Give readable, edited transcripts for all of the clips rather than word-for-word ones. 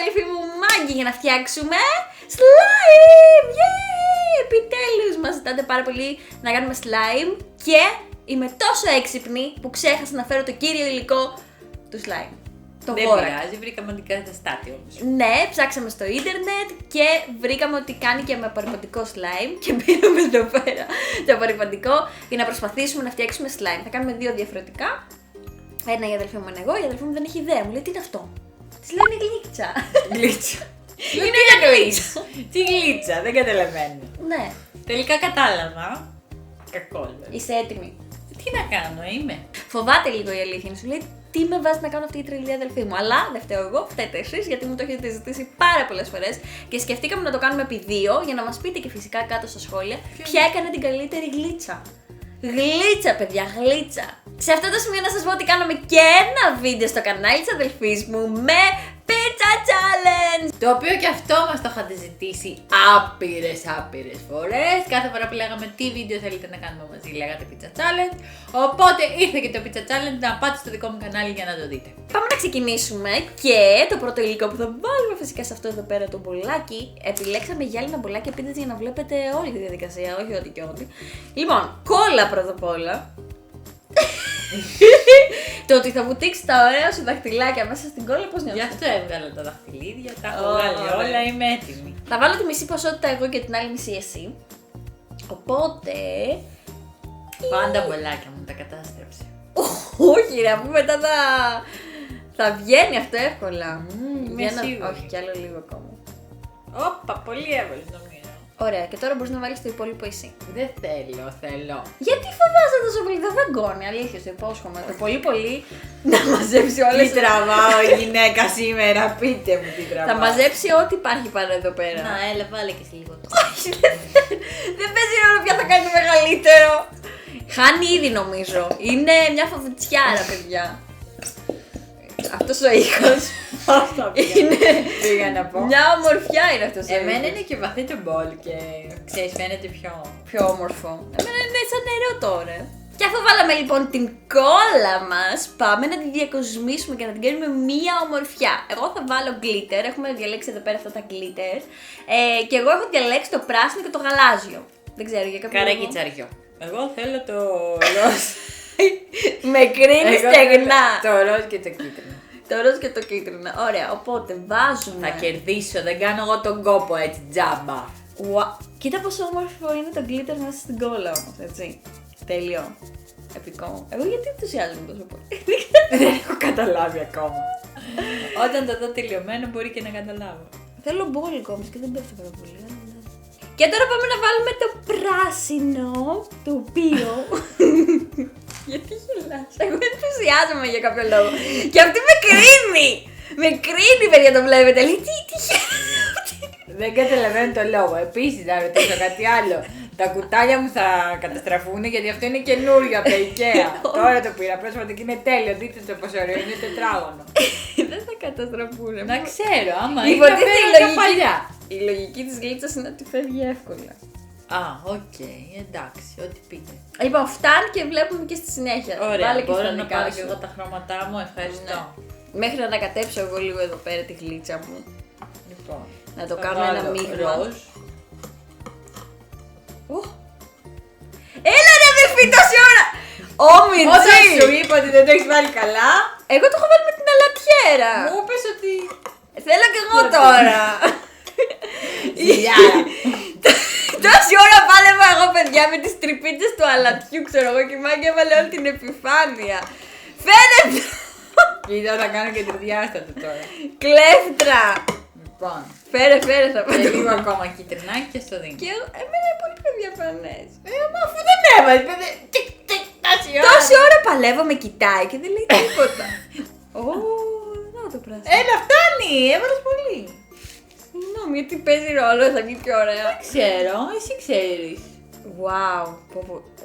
αδελφοί μου μάγκη για να φτιάξουμε slime! Yeah! Επιτέλους μας ζητάτε πάρα πολύ να κάνουμε slime και είμαι τόσο έξυπνη που ξέχασα να φέρω το κύριο υλικό του slime. Το δεν γόρακα. πειράζει, βρήκαμε αντικαταστάτη όμως. Ναι, ψάξαμε στο ίντερνετ και βρήκαμε ότι κάνει και με απορριπαντικό slime και πήραμε εδώ πέρα το απορριπαντικό για να προσπαθήσουμε να φτιάξουμε slime. Θα κάνουμε δύο διαφορετικά. Ένα η αδελφή μου, ένα εγώ. Η αδελφή μου δεν έχει ιδέα. Μου λέει τι είναι αυτό. Τη λέω είναι γλίτσα. Γλίτσα. Είναι για γλίτσα. Τι γλίτσα, δεν καταλαβαίνω. Ναι. Τελικά κατάλαβα. Κακό. Είσαι έτοιμη. Τι να κάνω, είμαι. Φοβάται λίγο η αλήθεια. Σου λέει τι με βάζει να κάνω αυτή η τρελή αδελφή μου. Αλλά δεν φταίω εγώ, φταίτε εσείς γιατί μου το έχετε ζητήσει πάρα πολλές φορές. Και σκεφτήκαμε να το κάνουμε επί δύο για να μας πείτε και φυσικά κάτω στα σχόλια ποια έκανε την καλύτερη γλίτσα. Γλίτσα, παιδιά, γλίτσα. Σε αυτό το σημείο να σας πω ότι κάναμε και ένα βίντεο στο κανάλι της αδελφής μου με pizza challenge. Το οποίο και αυτό μας το είχατε ζητήσει άπειρες φορές. Κάθε φορά που λέγαμε τι βίντεο θέλετε να κάνουμε μαζί, λέγατε pizza challenge. Οπότε ήρθε και το pizza challenge, να πάτε στο δικό μου κανάλι για να το δείτε. Πάμε να ξεκινήσουμε και το πρώτο υλικό που θα βάλουμε φυσικά σε αυτό εδώ πέρα το μπολάκι. Επιλέξαμε γυάλινα μπολάκια πίτες για να βλέπετε όλη τη διαδικασία, όχι ό,τι και ό,τι. Λοιπόν, κόλλα πρώτα απ' όλα. Το ότι θα βουτήξει τα ωραία σου δαχτυλάκια μέσα στην κόλλα, πώς νιώθεις? Γι' αυτό έβγαλα τα δαχτυλίδια, τα έχω βγάλει όλα, είμαι έτοιμη. Θα βάλω τη μισή ποσότητα εγώ και την άλλη μισή εσύ. Οπότε. Πάντα μπολάκια μου τα κατάστρεψε. Όχι, ρε, αφού μετά θα βγαίνει αυτό εύκολα. Είμαι σίγουρη. Όχι, κι άλλο λίγο ακόμα. Όπα, πολύ έβαλες νομίζω. Ωραία, και τώρα μπορείς να βάλεις το υπόλοιπο εσύ. Δεν θέλω. Γιατί φοβάσαι τόσο πολύ, δεν δαγκώνει, αλήθεια, το υπόσχομαι. Το πολύ να μαζέψει όλες. Τι τραβάω γυναίκα σήμερα, πείτε μου τι τραβάω. Θα μαζέψει ό,τι υπάρχει πάνω εδώ πέρα. Να, έλα, βάλε και εσύ λίγο. Όχι, δεν παίζει ρόλο ποια θα κάνει το μεγαλύτερο. Χάνει ήδη νομίζω. Είναι μια φοβουτσιάρα, παιδιά. Αυτός ο ήχος. Είναι Πήγα να πω. μια ομορφιά είναι αυτός ο Εμένα ήχος. είναι και βαθύ το μπολ και ξέρεις φαίνεται Πιο όμορφο. Εμένα είναι σαν νερό τώρα. Και αφού βάλαμε λοιπόν την κόλλα μας, πάμε να την διακοσμήσουμε και να την κάνουμε μία ομορφιά. Εγώ θα βάλω glitter, έχουμε διαλέξει εδώ πέρα αυτά τα glitter. Και εγώ έχω διαλέξει το πράσινο και το γαλάζιο. Δεν ξέρω για κάποιο λόγο. καρακιτσαριό. Εγώ θέλω το ροζ. Με κρίνει στεγνά. Το ροζ και το κίτρινο. Το ροζ και το κίτρινο. Ωραία, οπότε βάζουμε. Θα κερδίσω, δεν κάνω εγώ τον κόπο έτσι τζάμπα. Κοίτα πόσο όμορφο είναι το glitter μέσα στην κόλλα όμως, έτσι. Τέλειο. Επικό. Εγώ γιατί ενθουσιάζομαι τόσο πολύ. Δεν έχω καταλάβει ακόμα. Όταν το δω τελειωμένο μπορεί και να καταλάβω. Θέλω μπόλικο όμως και δεν πέφτει πάρα πολύ. Και τώρα πάμε να βάλουμε το πράσινο, το οποίο. Γιατί γελάς? Εγώ ενθουσιάζομαι για κάποιο λόγο. Και αυτή με κρίνει! Με κρίνει, παιδιά, το βλέπετε. Λέει τι Δεν καταλαβαίνω το λόγο. Επίσης, να ρωτήσω κάτι άλλο. Τα κουτάλια μου θα καταστραφούν γιατί αυτό είναι καινούριο από τα IKEA. Τώρα το πήρα πρόσφατα και είναι τέλειο. Δείτε το πόσο ωραίο είναι τετράγωνο. Δεν θα καταστραφούν. Να ξέρω, άμα είναι Υποτίθεται τα παλιά. η λογική της γλίτσας είναι ότι φεύγει εύκολα. Α, οκ, εντάξει, ό,τι πείτε. Λοιπόν, φτάνει και βλέπουμε και στη συνέχεια. Ωραία, Βάλε και μπορώ στα να δικά πάρω σου. και εγώ τα χρώματά μου, ευχαριστώ. Ναι. Μέχρι να ανακατέψω εγώ λίγο εδώ πέρα τη γλίτσα μου. Λοιπόν, Να το θα κάνω ένα βάλω μείγμα. ροζ. Έλα ρε αδερφή, τόση ώρα! Όταν σου Όμιτζι! είπα ότι δεν το έχεις βάλει καλά, Εγώ το έχω βάλει με την αλατιέρα. μου είπες ότι... Θέλω κι εγώ τώρα. Ζηλιάρα. Τόση ώρα πάλευα εγώ, παιδιά, με τις τρυπίτσες του αλατιού, ξέρω εγώ, και η Μάγκη έβαλε όλη την επιφάνεια. Φαίνεται! Κοίτα, θα κάνω και τριδιάστατο τώρα. Κλέφτρα! Λοιπόν, Φέρε, θα και πάω. λίγο ακόμα κυτρινάκι και στο δίνω. Και εμένα είναι πολύ πιο διαφανές. Μα αφού δεν έβαλες, παιδί. Τόση ώρα. Τόση ώρα παλεύω, με κοιτάει και δεν λέει τίποτα. Ω, να το πράσινο. Έλα, φτάνει, έβαλες πολύ. Συγγνώμη, γιατί παίζει ρόλο, θα γίνει πιο ωραία. Δεν ξέρω, εσύ ξέρεις. Wow,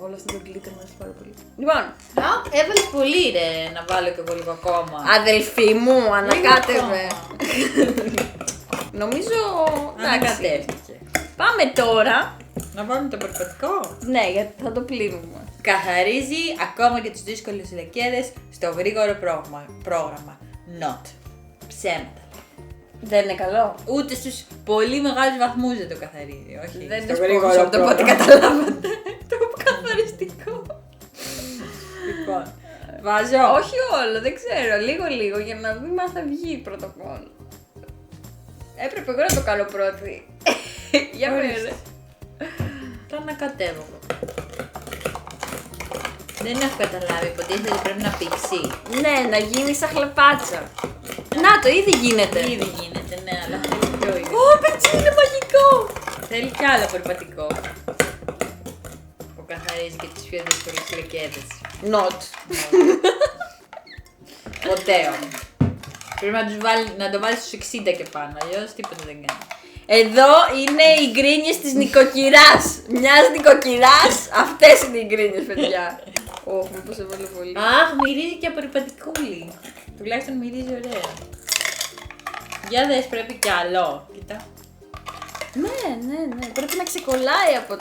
όλο αυτό το glitter μου αρέσει πάρα πολύ. Λοιπόν, Α, έβαλες πολύ ρε, να βάλω και εγώ λίγο ακόμα. αδελφή μου, ανακάτευε. ακόμα. Νομίζω. εντάξει. Ανακατεύτηκε. Πάμε τώρα. Να βάλουμε το περπατικό. Ναι, γιατί θα το πλύνουμε. Καθαρίζει ακόμα και τις δύσκολες λεκέδες στο γρήγορο πρόγραμμα. Not. Ψέματα. Δεν είναι καλό. Ούτε στους πολύ μεγάλους βαθμούς δεν το καθαρίζει. Όχι, Δεν στο είναι γρήγορο sponsor, το πρόγραμμα. πότε καταλάβατε. Το καθαριστικό. Λοιπόν, βάζω. Όχι όλο, δεν ξέρω. Λίγο για να δούμε αν θα βγει πρώτο κόλλο. Έπρεπε εγώ να το κάνω πρώτη. Για Ορίστε. μένα. Το ανακατεύω. Δεν έχω καταλάβει, υποτίθεται ότι πρέπει να πήξει. Ναι, να γίνει σαν χλαπάτσα. Να το, ήδη γίνεται. Ήδη γίνεται, ναι, αλλά θέλει πιο ήδη. Ω, πετσί, είναι μαγικό. Θέλει κι άλλο περπατικό. Που καθαρίζει και τις πιο δύσκολες λεκέδες. Not. Ποτέ όμως. Πρέπει να το βάλεις στους 60 και πάνω, αλλιώς τίποτα δεν κάνει. Εδώ είναι οι γκρίνιες της νοικοκυράς. Μιας νοικοκυράς, αυτές είναι οι γκρίνιες, παιδιά. Ωχ, μήπως έβαλε πολύ. Αχ, μυρίζει και απορριπαντικούλη. Τουλάχιστον μυρίζει ωραία. Για δες, πρέπει κι άλλο. Κοίτα. Ναι. Πρέπει να ξεκολλάει από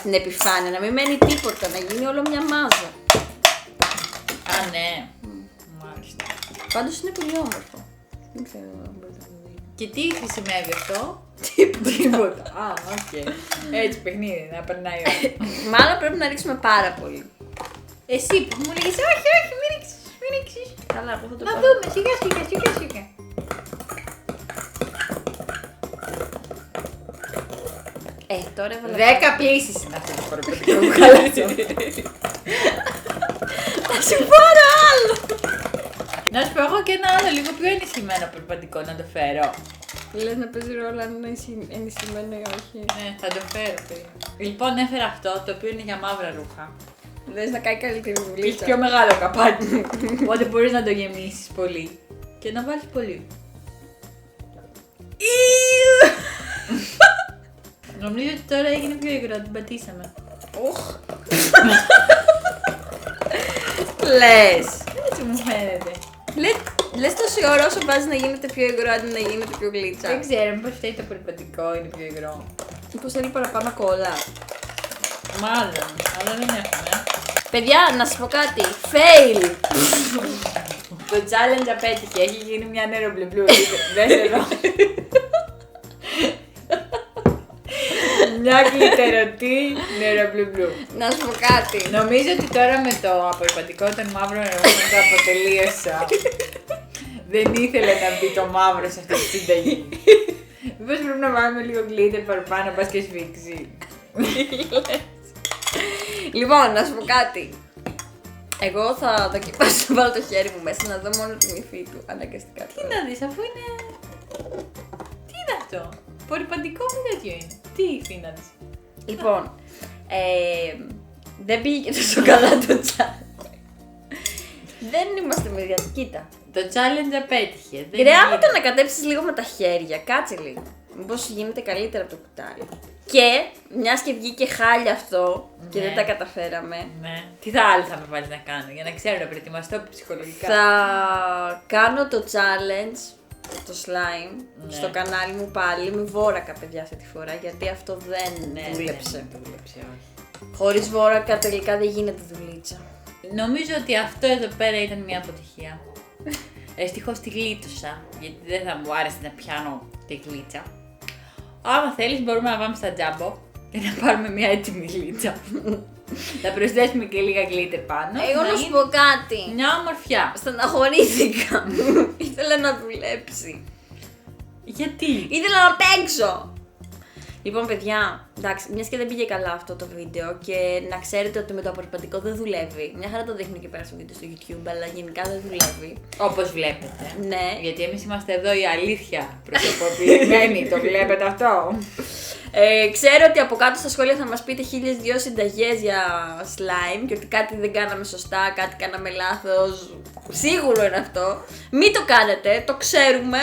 την επιφάνεια, να μην μένει τίποτα, να γίνει όλο μια μάζα. Α, ναι. Μάλιστα. Πάντως είναι πολύ όμορφο. Δεν ξέρω αν μπορείτε να το δείτε. Και τι χρησιμεύει αυτό? Τίποτα. Α, οκ. Έτσι παιχνίδι, να περνάει ώρα. Μάλλον πρέπει να ρίξουμε πάρα πολύ. Εσύ που μου λέγεις, όχι, μην ρίξεις, μην ρίξεις. Καλά, εγώ θα το Να πάρω. δούμε, σιγά. Τώρα έβαλα. 10 πλήσεις είναι αυτό το κοροπετικό που χαλάσω. Θα σου πάρω άλλο. Να σου πω εγώ και ένα άλλο λίγο πιο ενισχυμένο περπατικό να το φέρω. Λες να παίζει ρόλο αν είναι ενισχυμένο ή όχι. Ναι, θα το φέρω. Λοιπόν, έφερα αυτό το οποίο είναι για μαύρα ρούχα. Λες να κάνει καλύτερη Και έχει δουλίτσα. πιο μεγάλο καπάκι. Οπότε μπορείς να το γεμίσεις πολύ. Και να βάλεις πολύ. Νομίζω ότι τώρα έγινε πιο υγρό, την πατήσαμε. Οχ. Λες. Έτσι μου φαίνεται. Λες τόση ώρα όσο βάζεις να γίνεται πιο υγρό αντί να γίνεται πιο γλίτσα. Δεν ξέρω, μήπως φταίει το περιπατικό, είναι πιο υγρό. Μήπως θέλει παραπάνω κόλλα. Μάλλον, αλλά δεν έχουμε. Παιδιά, να σας πω κάτι. Fail. Το challenge απέτυχε, έχει γίνει μια νεροπλεμπλού. Δες εδώ. Μια κλιτερωτή νεροπλεμπλού. Να σου πω κάτι. Νομίζω ότι τώρα με το απορριπαντικό των μαύρων εγώ το αποτελείωσα. Δεν ήθελε να μπει το μαύρο σε αυτή τη συνταγή. Μήπως πρέπει να βάλουμε λίγο γκλίτερ παραπάνω, πας και σφίξει. Λοιπόν, να σου πω κάτι. Εγώ θα δοκιμάσω να βάλω το χέρι μου μέσα να δω μόνο την υφή του. Αναγκαστικά Τι τώρα. να δεις, αφού είναι... Τι είναι αυτό, απορριπαντικό με τέτοιο είναι. Τι υφή να δεις. Λοιπόν, δεν πήγε τόσο καλά το challenge. Δεν είμαστε με κοίτα. Το challenge απέτυχε. δεν Ρε, άμα γίνεται. το ανακατέψεις λίγο με τα χέρια, κάτσε λίγο. Μήπως γίνεται καλύτερα από το κουτάλι. Και, μιας και βγήκε χάλια αυτό και Ναι. δεν τα καταφέραμε, Ναι. Τι θα άλλο θα με βάλεις να κάνω για να ξέρω να προετοιμαστώ ψυχολογικά. θα κάνω το challenge, το slime, Ναι. στο κανάλι μου πάλι με βόρακα, παιδιά, αυτή τη φορά, γιατί αυτό δεν δούλεψε. Δεν δούλεψε, όχι. Χωρίς βόρακα τελικά δεν γίνεται δουλίτσα. Νομίζω ότι αυτό εδώ πέρα ήταν μια αποτυχία. Ευτυχώς τη γλίτωσα, γιατί δεν θα μου άρεσε να πιάνω τη γλίτσα. Άμα θέλεις μπορούμε να πάμε στα τζάμπο και να πάρουμε μια έτοιμη γλίτσα. Θα προσθέσουμε και λίγα γλίτερ πάνω. Εγώ να σου γίνει πω κάτι. μια ομορφιά. Στεναχωρήθηκα. Ήθελα να δουλέψει. Γιατί? Ήθελα να παίξω. Λοιπόν, παιδιά, εντάξει, μια και δεν πήγε καλά αυτό το βίντεο και να ξέρετε ότι με το απορριπαντικό δεν δουλεύει. Μια χαρά το δείχνει και πέρα στο βίντεο στο YouTube, αλλά γενικά δεν δουλεύει. Όπως βλέπετε. Ναι. Γιατί εμείς είμαστε εδώ η αλήθεια προσωποποιημένη, το βλέπετε αυτό. Ξέρω ότι από κάτω στα σχόλια θα μας πείτε 1002 συνταγές για slime και ότι κάτι δεν κάναμε σωστά, κάτι κάναμε λάθος. Σίγουρο είναι αυτό. Μην το κάνετε, το ξέρουμε.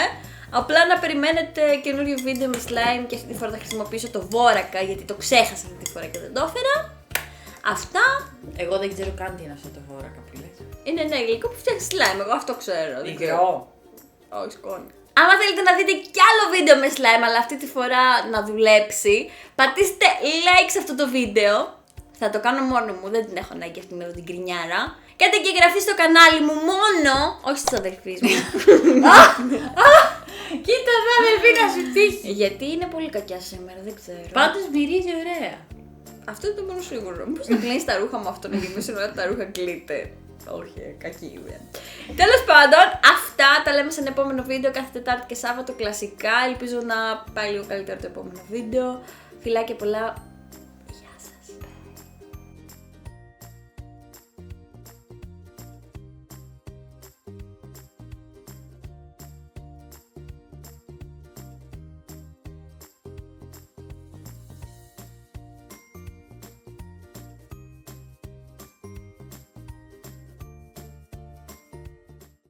Απλά να περιμένετε καινούριο βίντεο με slime και αυτή τη φορά θα χρησιμοποιήσω το βόρακα γιατί το ξέχασα αυτή τη φορά και δεν το έφερα. Αυτά. Εγώ δεν ξέρω καν τι είναι αυτό το βόρακα που λες. Είναι ένα υλικό που φτιάχνει slime, εγώ αυτό ξέρω. δεν ξέρω. Υγρό. Όχι, σκόνη. Άμα θέλετε να δείτε κι άλλο βίντεο με slime, αλλά αυτή τη φορά να δουλέψει, πατήστε like σε αυτό το βίντεο. Θα το κάνω μόνο μου, δεν την έχω ανάγκη αυτήν εδώ την κρινιάρα. Κάντε και εγγραφή στο κανάλι μου μόνο, όχι της αδελφής μου. Κοίτα εδώ αδελφή να σου τύχει. Γιατί είναι πολύ κακιά σήμερα, δεν ξέρω. Πάντως μυρίζει ωραία. Αυτό είναι το μόνο σίγουρο. Μήπως να κλείνεις τα ρούχα με αυτό να γεμίσουν όλα τα ρούχα glitter. Όχι, κακή ιδέα. Τέλος πάντων, αυτά τα λέμε σε ένα επόμενο βίντεο κάθε Τετάρτη και Σάββατο κλασικά. Ελπίζω να πάει λίγο καλύτερο το επόμενο βίντεο. Φιλάκια πολλά.